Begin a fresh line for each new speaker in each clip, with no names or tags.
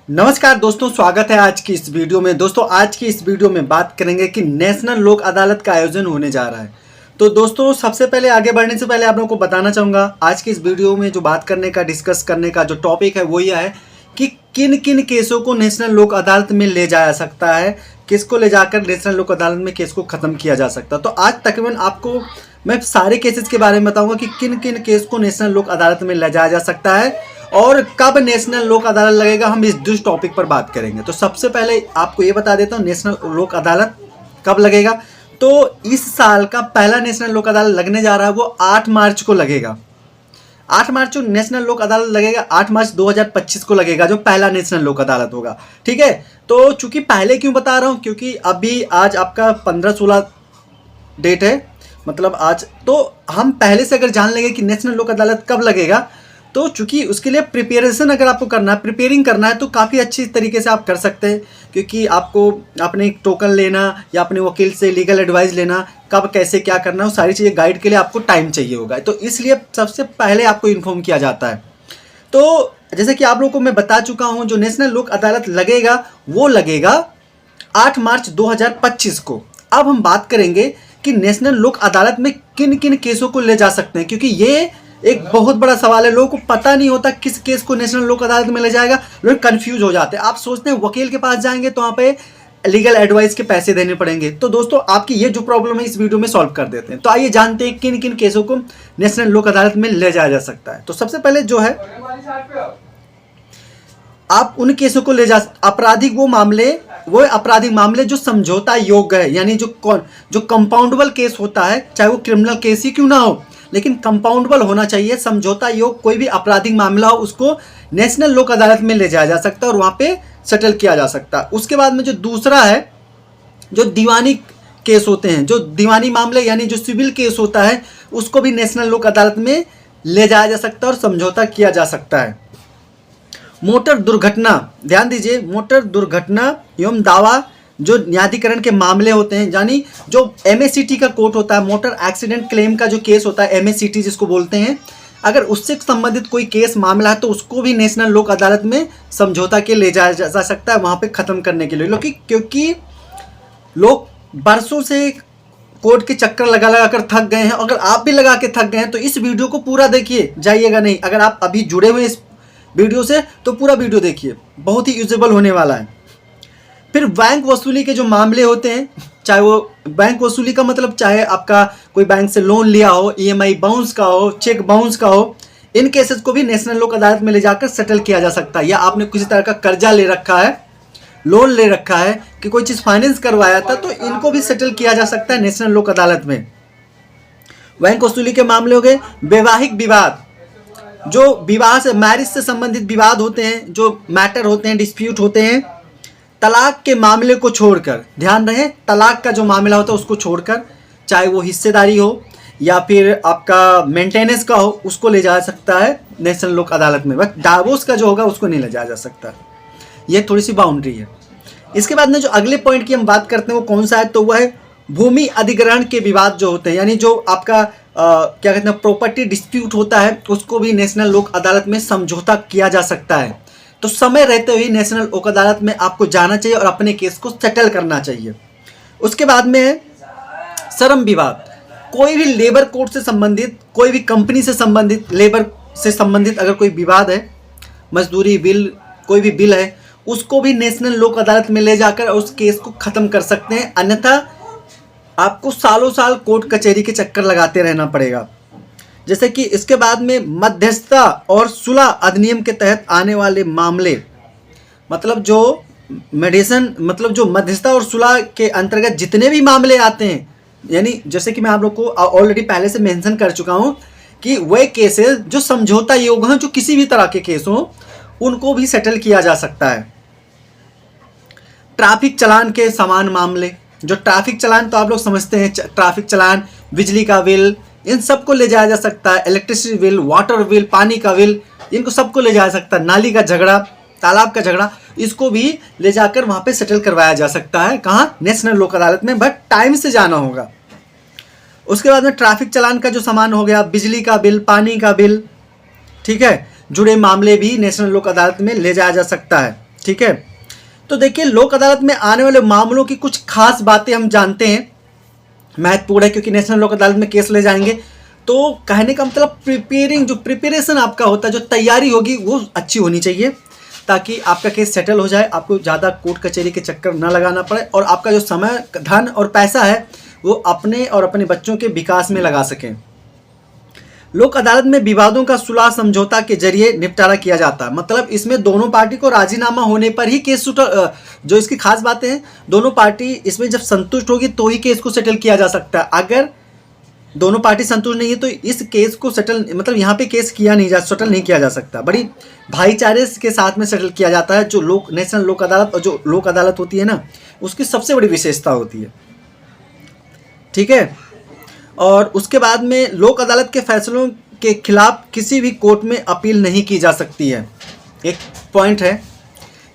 नमस्कार दोस्तों, स्वागत है आज की इस वीडियो में। दोस्तों आज की इस वीडियो में बात करेंगे कि नेशनल लोक अदालत का आयोजन होने जा रहा है। तो दोस्तों सबसे पहले आगे बढ़ने से पहले आप लोगों को बताना चाहूँगा, आज की इस वीडियो में जो बात करने का डिस्कस करने का जो टॉपिक है वो यह है कि किन किन केसों को नेशनल लोक अदालत में ले जाया सकता है, किसको ले जाकर नेशनल लोक अदालत में केस को ख़त्म किया जा सकता है। तो आज तकरीबन आपको मैं सारे केसेस के बारे में बताऊँगा कि किन किन केस को नेशनल लोक अदालत में ले जाया जा सकता है और कब नेशनल लोक अदालत लगेगा, हम इस टॉपिक पर बात करेंगे। तो सबसे पहले आपको ये बता देता हूँ नेशनल लोक अदालत कब लगेगा। तो इस साल का पहला नेशनल लोक अदालत लगने जा रहा है वो 8 मार्च को लगेगा। 8 मार्च को नेशनल लोक अदालत लगेगा। 8 मार्च 2025 को लगेगा जो पहला नेशनल लोक अदालत होगा। ठीक है, तो चूंकि पहले क्यों बता रहा हूँ, क्योंकि अभी आज आपका 15-16 डेट है, मतलब आज। तो हम पहले से अगर जान लेंगे कि नेशनल लोक अदालत कब लगेगा, तो चूंकि उसके लिए प्रिपरेशन अगर आपको करना है, प्रिपेयरिंग करना है, तो काफ़ी अच्छी तरीके से आप कर सकते हैं। क्योंकि आपको अपने टोकन लेना या अपने वकील से लीगल एडवाइस लेना, कब कैसे क्या करना है, वो सारी चीज़ें गाइड के लिए आपको टाइम चाहिए होगा। तो इसलिए सबसे पहले आपको इन्फॉर्म किया जाता है। तो जैसे कि आप लोगों को मैं बता चुका हूँ, जो नेशनल लोक अदालत लगेगा वो लगेगा 8 मार्च 2025 को। अब हम बात करेंगे कि नेशनल लोक अदालत में किन किन केसों को ले जा सकते हैं, क्योंकि ये एक बहुत बड़ा सवाल है। लोगों को पता नहीं होता किस केस को नेशनल लोक अदालत में ले जाएगा, लोग कंफ्यूज हो जाते हैं। आप सोचते हैं वकील के पास जाएंगे तो वहाँ पे लीगल एडवाइस के पैसे देने पड़ेंगे। तो दोस्तों आपकी ये जो प्रॉब्लम है इस वीडियो में सॉल्व कर देते हैं। तो आइए जानते हैं किन किन केसों को नेशनल लोक अदालत में ले जाया जा सकता है। तो सबसे पहले जो है, आप उन केसों को ले जा आपराधिक वो आपराधिक मामले जो समझौता योग्य है, यानी जो कंपाउंडेबल केस होता है, चाहे वो क्रिमिनल केस ही क्यों ना हो, लेकिन कंपाउंडेबल होना चाहिए। समझौता योग कोई भी आपराधिक मामला हो उसको नेशनल लोक अदालत में ले जाया जा सकता है और वहाँ पे सेटल किया जा सकता है। उसके बाद में जो दूसरा है, जो दीवानी केस होते हैं, जो दीवानी मामले यानी जो सिविल केस होता है, उसको भी नेशनल लोक अदालत में ले जाया जा सकता है और समझौता किया जा सकता है। मोटर दुर्घटना, ध्यान दीजिए, मोटर दुर्घटना एवं दावा जो न्यायाधिकरण के मामले होते हैं, यानी जो MACT का कोर्ट होता है, मोटर एक्सीडेंट क्लेम का जो केस होता है, MACT जिसको बोलते हैं, अगर उससे संबंधित कोई केस मामला है तो उसको भी नेशनल लोक अदालत में समझौता के ले जाया जा सकता है, वहाँ पे ख़त्म करने के लिए। क्योंकि लोग बरसों से कोर्ट के चक्कर लगा लगा कर थक गए हैं। अगर आप भी लगा के थक गए हैं तो इस वीडियो को पूरा देखिए, जाइएगा नहीं। अगर आप अभी जुड़े हुए इस वीडियो से तो पूरा वीडियो देखिए, बहुत ही यूजेबल होने वाला है। फिर बैंक वसूली के जो मामले होते हैं, चाहे वो बैंक वसूली का मतलब चाहे आपका कोई बैंक से लोन लिया हो, EMI बाउंस का हो, चेक बाउंस का हो, इन केसेस को भी नेशनल लोक अदालत में ले जाकर सेटल किया जा सकता है। या आपने किसी तरह का कर्जा ले रखा है, लोन ले रखा है, कि कोई चीज़ फाइनेंस करवाया था, तो इनको भी सेटल किया जा सकता है नेशनल लोक अदालत में। बैंक वसूली के मामले हो गए। वैवाहिक विवाद, जो विवाह से मैरिज से संबंधित विवाद होते हैं, जो मैटर होते हैं, डिस्प्यूट होते हैं। तलाक के मामले को छोड़कर, ध्यान रहे, तलाक का जो मामला होता है उसको छोड़कर, चाहे वो हिस्सेदारी हो या फिर आपका मेंटेनेंस का हो, उसको ले जा सकता है नेशनल लोक अदालत में। बस डाइवोर्स का जो होगा उसको नहीं ले जाया जा सकता। ये थोड़ी सी बाउंड्री है। इसके बाद में जो अगले पॉइंट की हम बात करते हैं वो कौन सा है, तो वह है भूमि अधिग्रहण के विवाद जो होते हैं, यानी जो आपका क्या कहते हैं प्रॉपर्टी डिस्प्यूट होता है, उसको भी नेशनल लोक अदालत में समझौता किया जा सकता है। तो समय रहते हुए नेशनल लोक अदालत में आपको जाना चाहिए और अपने केस को सेटल करना चाहिए। उसके बाद में है श्रम विवाद। कोई भी लेबर कोड से संबंधित, कोई भी कंपनी से संबंधित, लेबर से संबंधित अगर कोई विवाद है, मजदूरी बिल, कोई भी बिल है, उसको भी नेशनल लोक अदालत में ले जाकर उस केस को ख़त्म कर सकते हैं। अन्यथा आपको सालों साल कोर्ट कचहरी के चक्कर लगाते रहना पड़ेगा। जैसे कि इसके बाद में मध्यस्थता और सुलह अधिनियम के तहत आने वाले मामले, मतलब जो मेडिसन, मतलब जो मध्यस्थता और सुलह के अंतर्गत जितने भी मामले आते हैं, यानी जैसे कि मैं आप लोग को ऑलरेडी पहले से मेंशन कर चुका हूं कि वह केसेस जो समझौता योग्य हैं, जो किसी भी तरह के केस हों, उनको भी सेटल किया जा सकता है। ट्रैफिक चालान के समान मामले, जो ट्रैफिक चालान तो आप लोग समझते हैं, ट्रैफिक चालान, बिजली का बिल, इन सबको ले जाया जा सकता है। इलेक्ट्रिसिटी बिल, वाटर बिल, पानी का बिल, इनको सबको ले जाया सकता है। नाली का झगड़ा, तालाब का झगड़ा, इसको भी ले जाकर वहाँ पे सेटल करवाया जा सकता है। कहाँ? नेशनल लोक अदालत में, बट टाइम से जाना होगा। उसके बाद में ट्रैफिक चालान का जो सामान हो गया, बिजली का बिल, पानी का बिल, ठीक है, जुड़े मामले भी नेशनल लोक अदालत में ले जाया जा सकता है। ठीक है। तो देखिए लोक अदालत में आने वाले मामलों की कुछ खास बातें हम जानते हैं, महत्वपूर्ण है क्योंकि नेशनल लोक अदालत में केस ले जाएंगे। तो कहने का मतलब जो प्रिपरेशन आपका होता है, जो तैयारी होगी वो अच्छी होनी चाहिए ताकि आपका केस सेटल हो जाए, आपको ज़्यादा कोर्ट कचहरी के चक्कर न लगाना पड़े और आपका जो समय, धन और पैसा है वो अपने और अपने बच्चों के विकास में लगा सकें। लोक अदालत में विवादों का सुलह समझौता के जरिए निपटारा किया जाता है, मतलब इसमें दोनों पार्टी को राजीनामा होने पर ही केस जो इसकी खास बातें हैं, दोनों पार्टी इसमें जब संतुष्ट होगी तो ही केस को सेटल किया जा सकता है। अगर दोनों पार्टी संतुष्ट नहीं है तो इस केस को सेटल, मतलब यहाँ पे केस सेटल नहीं किया जा सकता। बड़ी भाईचारे के साथ में सेटल किया जाता है, जो नेशनल लोक अदालत और जो लोक अदालत होती है ना, उसकी सबसे बड़ी विशेषता होती है, ठीक है। और उसके बाद में लोक अदालत के फैसलों के खिलाफ किसी भी कोर्ट में अपील नहीं की जा सकती है। एक पॉइंट है,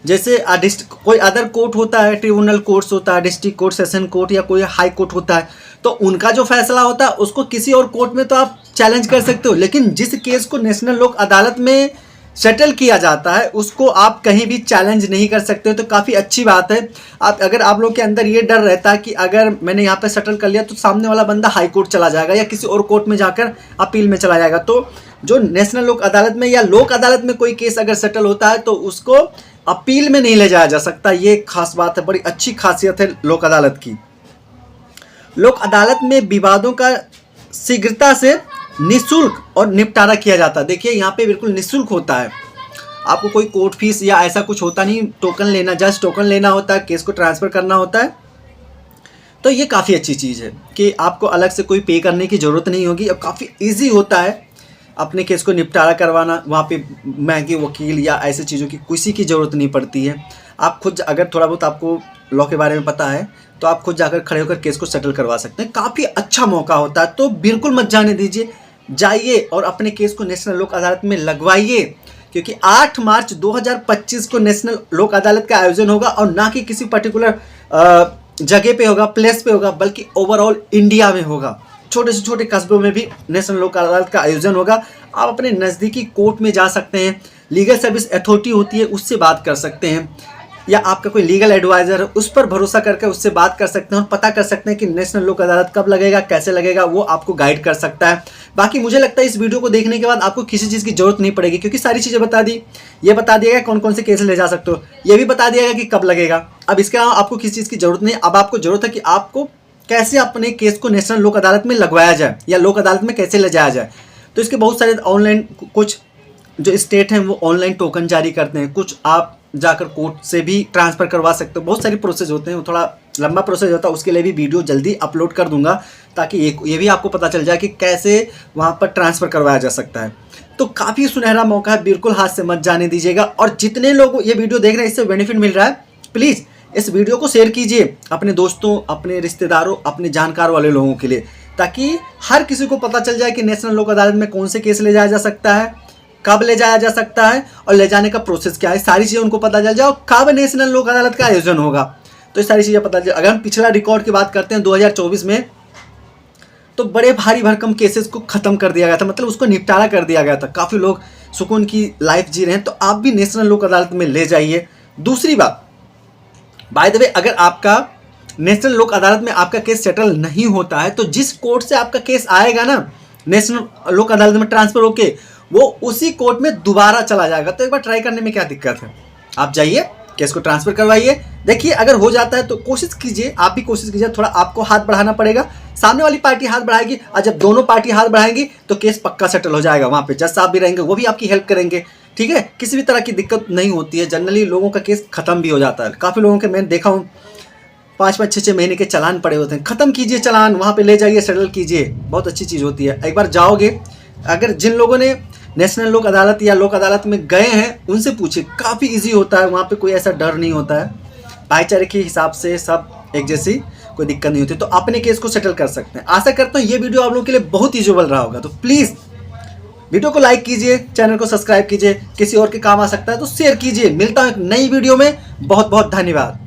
जैसे कोई अदर कोर्ट होता है, ट्रिब्यूनल कोर्ट्स होता है, डिस्ट्रिक्ट कोर्ट, सेशन कोर्ट या कोई हाई कोर्ट होता है, तो उनका जो फैसला होता है उसको किसी और कोर्ट में तो आप चैलेंज कर सकते हो, लेकिन जिस केस को नेशनल लोक अदालत में सेटल किया जाता है उसको आप कहीं भी चैलेंज नहीं कर सकते हो। तो काफ़ी अच्छी बात है। अगर आप लोग के अंदर ये डर रहता है कि अगर मैंने यहाँ पे सेटल कर लिया तो सामने वाला बंदा हाई कोर्ट चला जाएगा या किसी और कोर्ट में जाकर अपील में चला जाएगा, तो जो नेशनल लोक अदालत में या लोक अदालत में कोई केस अगर सेटल होता है तो उसको अपील में नहीं ले जाया जा सकता। ये खास बात है, बड़ी अच्छी खासियत है लोक अदालत की। लोक अदालत में विवादों का शीघ्रता से निःशुल्क और निपटारा किया जाता है। देखिए यहाँ पे बिल्कुल निःशुल्क होता है, आपको कोई कोर्ट फीस या ऐसा कुछ होता नहीं, जस्ट टोकन लेना होता है, केस को ट्रांसफ़र करना होता है। तो ये काफ़ी अच्छी चीज़ है कि आपको अलग से कोई पे करने की ज़रूरत नहीं होगी और काफ़ी ईजी होता है अपने केस को निपटारा करवाना। वहाँ पे महंगे वकील या ऐसे चीज़ों की किसी की ज़रूरत नहीं पड़ती है। आप खुद अगर थोड़ा बहुत आपको लॉ के बारे में पता है तो आप खुद जाकर खड़े होकर केस को सेटल करवा सकते हैं। काफ़ी अच्छा मौका होता है, तो बिल्कुल मत जाने दीजिए, जाइए और अपने केस को नेशनल लोक अदालत में लगवाइए, क्योंकि 8 मार्च 2025 को नेशनल लोक अदालत का आयोजन होगा और ना कि किसी पर्टिकुलर जगह पे होगा, प्लेस पे होगा, बल्कि ओवरऑल इंडिया में होगा। छोटे से छोटे कस्बों में भी नेशनल लोक अदालत का आयोजन होगा। आप अपने नज़दीकी कोर्ट में जा सकते हैं, लीगल सर्विस अथॉरिटी होती है उससे बात कर सकते हैं, या आपका कोई लीगल एडवाइज़र है उस पर भरोसा करके उससे बात कर सकते हैं और पता कर सकते हैं कि नेशनल लोक अदालत कब लगेगा, कैसे लगेगा, वो आपको गाइड कर सकता है। बाकी मुझे लगता है इस वीडियो को देखने के बाद आपको किसी चीज़ की ज़रूरत नहीं पड़ेगी, क्योंकि सारी चीज़ें बता दी। ये बता दिया गया कौन कौन से केस ले जा सकते हो, ये भी बता दिया गया कि कब लगेगा। अब इसके अलावा आपको किसी चीज़ की ज़रूरत नहीं। अब आपको ज़रूरत है कि आपको कैसे अपने केस को नेशनल लोक अदालत में लगवाया जाए या लोक अदालत में कैसे ले जाया जाए। तो इसके बहुत सारे ऑनलाइन, कुछ जो स्टेट हैं वो ऑनलाइन टोकन जारी करते हैं, कुछ आप जाकर कोर्ट से भी ट्रांसफ़र करवा सकते हो। बहुत सारी प्रोसेस होते हैं, वो थोड़ा लंबा प्रोसेस होता है, उसके लिए भी वीडियो जल्दी अपलोड कर दूंगा ताकि ये भी आपको पता चल जाए कि कैसे वहाँ पर ट्रांसफ़र करवाया जा सकता है। तो काफ़ी सुनहरा मौका है, बिल्कुल हाथ से मत जाने दीजिएगा। और जितने लोग ये वीडियो देख रहे हैं इससे बेनिफिट मिल रहा है, प्लीज़ इस वीडियो को शेयर कीजिए अपने दोस्तों, अपने रिश्तेदारों, अपने जानकार वाले लोगों के लिए, ताकि हर किसी को पता चल जाए कि नेशनल लोक अदालत में कौन से केस ले जाया जा सकता है, कब ले जाया जा सकता है और ले जाने का प्रोसेस क्या है। सारी चीज़ें उनको पता चल जाए और कब नेशनल लोक अदालत का आयोजन होगा, तो ये सारी चीज़ें पता चल। अगर हम पिछला रिकॉर्ड की बात करते हैं 2024 में, तो बड़े भारी भरकम केसेस को ख़त्म कर दिया गया था, मतलब उसको निपटारा कर दिया गया था। काफ़ी लोग सुकून की लाइफ जी रहे हैं, तो आप भी नेशनल लोक अदालत में ले जाइए। दूसरी बात, बाय द वे, अगर आपका नेशनल लोक अदालत में आपका केस सेटल नहीं होता है तो जिस कोर्ट से आपका केस आएगा ना नेशनल लोक अदालत में ट्रांसफ़र होके, वो उसी कोर्ट में दोबारा चला जाएगा। तो एक बार ट्राई करने में क्या दिक्कत है, आप जाइए केस को ट्रांसफ़र करवाइए। देखिए अगर हो जाता है तो कोशिश कीजिए, आप भी कोशिश कीजिए, थोड़ा आपको हाथ बढ़ाना पड़ेगा, सामने वाली पार्टी हाथ बढ़ाएगी और जब दोनों पार्टी हाथ बढ़ाएंगी तो केस पक्का सेटल हो जाएगा। वहाँ पे जज साहब भी रहेंगे, वो भी आपकी हेल्प करेंगे, ठीक है। किसी भी तरह की दिक्कत नहीं होती है, जनरली लोगों का केस ख़त्म भी हो जाता है। काफ़ी लोगों के मैंने देखा हूँ 5-5, 6-6 महीने के चालान पड़े होते हैं, ख़त्म कीजिए चालान, वहाँ पे ले जाइए, सेटल कीजिए, बहुत अच्छी चीज़ होती है। एक बार जाओगे, अगर जिन लोगों ने नेशनल लोक अदालत या लोक अदालत में गए हैं उनसे पूछिए, काफ़ी इजी होता है, वहाँ पे कोई ऐसा डर नहीं होता है, भाईचारे के हिसाब से सब एक जैसी, कोई दिक्कत नहीं होती, तो अपने केस को सेटल कर सकते हैं। आशा करता हूँ ये वीडियो आप लोगों के लिए बहुत यूजेबल रहा होगा। तो प्लीज़ वीडियो को लाइक कीजिए, चैनल को सब्सक्राइब कीजिए, किसी और के काम आ सकता है तो शेयर कीजिए। मिलता हूँ एक नई वीडियो में, बहुत बहुत धन्यवाद।